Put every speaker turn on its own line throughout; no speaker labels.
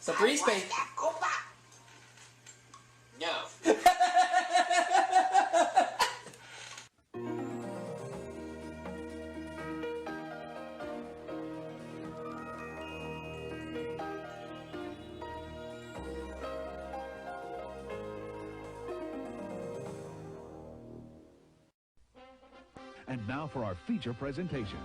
Sa free space. No.
And now for our feature presentation.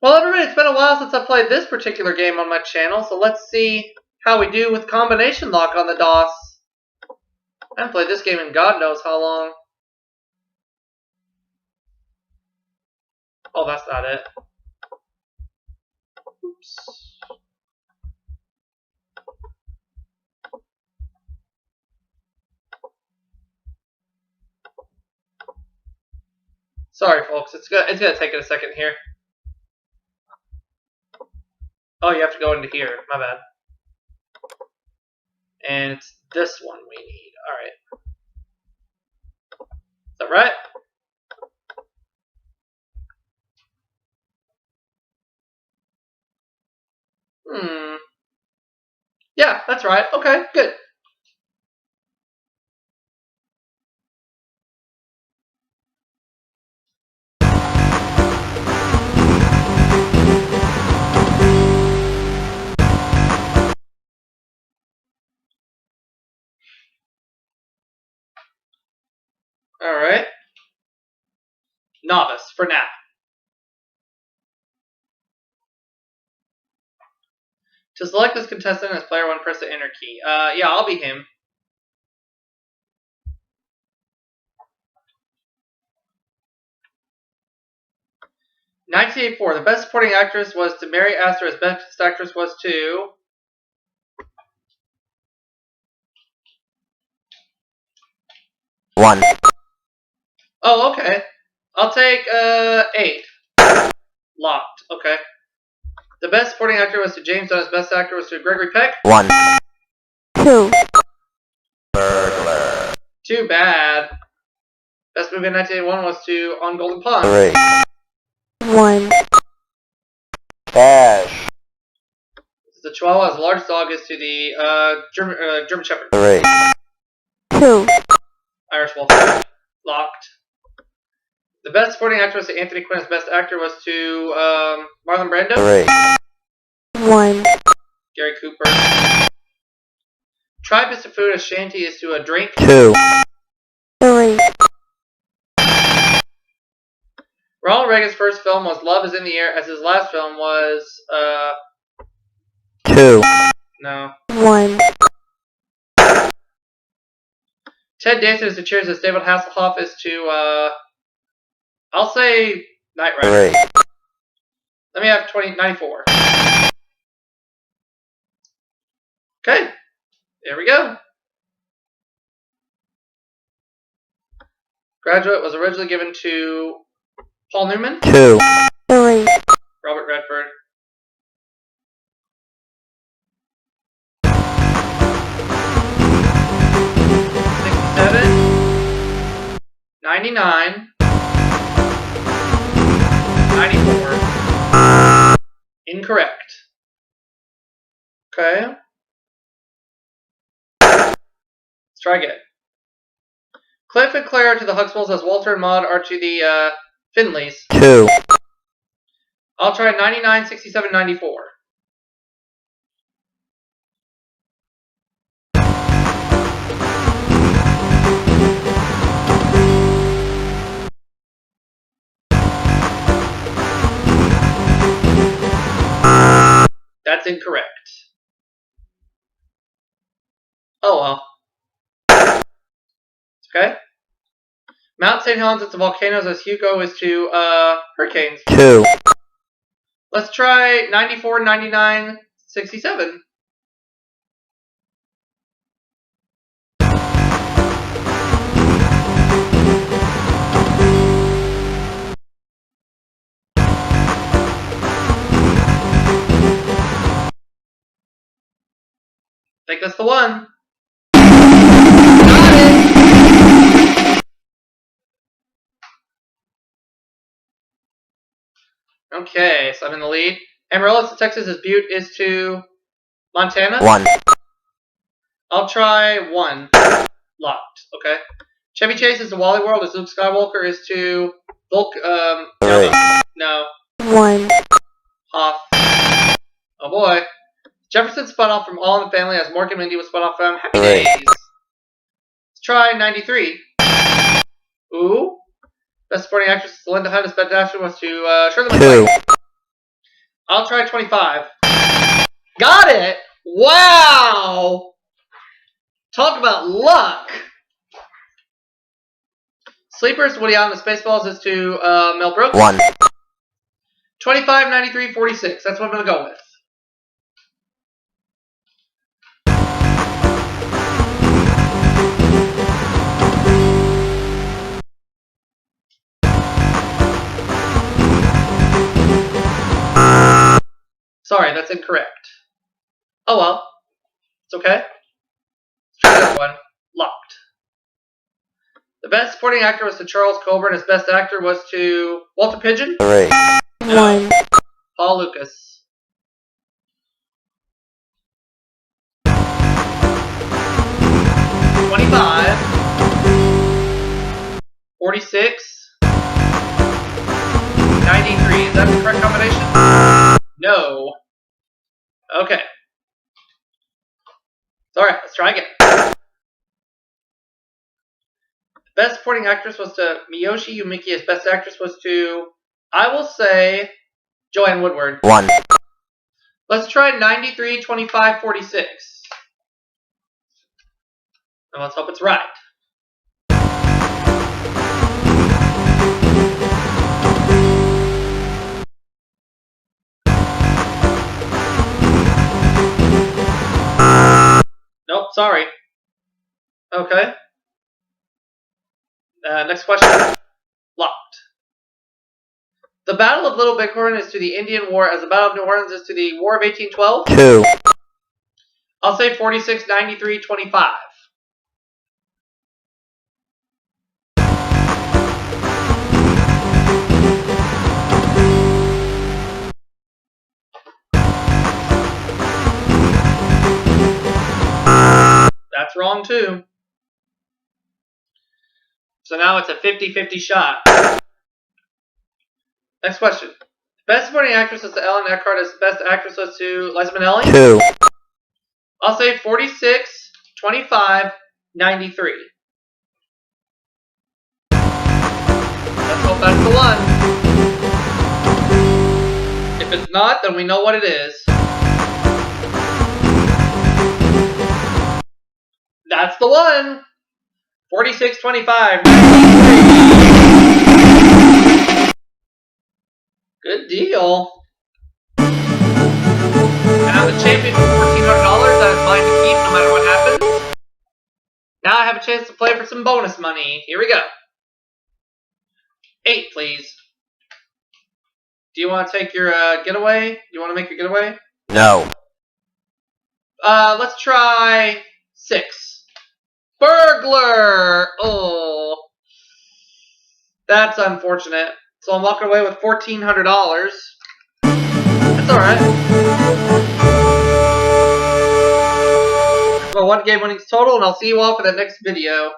Well, everybody, it's been a while since I played this particular game on my channel, so let's see how we do with combination lock on the DOS. I haven't played this game in God knows how long. Oh, that's not it. Oops. Sorry, folks. It's gonna take it a second here. Oh, you have to go into here. My bad. And it's this one we need. Alright. Is that right? Yeah, that's right. Okay, good. Alright. Novice, for now. To select this contestant as player 1, press the enter key. Yeah, I'll be him. (1984). The best supporting actress was to Mary Astor. As best actress was to...
One.
Oh, okay. I'll take 8. Locked. Okay. The best supporting actor was to James Dunn. As best actor was to Gregory Peck.
1. 2. Burglar.
Too bad. Best movie in 1981 was to On Golden Pond.
3. 1. Dash.
The Chihuahua as largest dog is to the German Shepherd.
3. 2.
Irish Wolf. Locked. The best supporting actor was to Anthony Quinn. As best actor was to Marlon Brando.
3. 1.
Gary Cooper. Tribe is to food as shanty is to a drink.
2. 3.
Ronald Reagan's first film was Love is in the Air, as his last film was
2.
No.
1.
Ted Danson is to Cheers as David Hasselhoff is to I'll say Knight Rider.
3.
Let me have 94. Okay. There we go. Graduate was originally given to Paul Newman.
2. 3.
Robert Redford. (67) 99 (94) Incorrect. Okay. Let's try again. Cliff and Claire to the Huxtables as Walter and Maud are to the Finleys.
2.
I'll try 99, 67, 94. That's incorrect. Oh well. Okay. Mount St. Helens is to volcanoes as Hugo is to hurricanes.
2.
Let's try 94, 99, 67. I think that's the one. Got it! Okay, so I'm in the lead. Amarillo to Texas is Butte is to Montana?
1.
I'll try 1. Locked. Okay. Chevy Chase is to Wally World is Luke Skywalker is to Volk,
3.
no.
1.
Hoff. Oh boy. Jefferson spun off from All in the Family as Morgan Mindy was spun off from Happy
3.
Days. Let's try 93. Ooh. Best supporting actress is Linda Hunt. Best actor was to Shirley
2.
MacLaine. I'll try 25. Got it! Wow! Talk about luck! Sleepers, Woody Allen, the Spaceballs is to Mel Brooks.
1.
25, 93, 46. That's what I'm going to go with. Sorry, that's incorrect. Oh well. It's okay. Let's try that one. Locked. The best supporting actor was to Charles Coburn. His best actor was to Walter Pidgeon.
3.
1.
Paul Lucas. $25. 46. 93. Is that the correct combination? No. Okay. Alright, let's try again. Best supporting actress was to Miyoshi Yumiki. His best actress was to, I will say, Joanne Woodward.
1.
Let's try 93, 25, 46. And let's hope it's right. Nope, sorry. Okay. Next question. Locked. The Battle of Little Bighorn is to the Indian War as the Battle of New Orleans is to the War of 1812.
2.
I'll say 46, 93, 25. That's wrong too. So now it's a 50-50 shot. Next question. Best supporting actress was to Ellen Eckhart. As best actress was to Liza Minnelli.
2.
I'll say 46, 25, 93. Let's hope that's the one. If it's not, then we know what it is. That's the one. 46, 25, 93. Good deal. And I'm the champion for $1,400. That is mine to keep no matter what happens. Now I have a chance to play for some bonus money. Here we go. 8, please. Do you want to take your getaway? You want to make your getaway?
No.
Let's try 6. Burglar! Oh. That's unfortunate. So I'm walking away with $1,400. That's alright. Well, 1 game winnings total, and I'll see you all for the next video.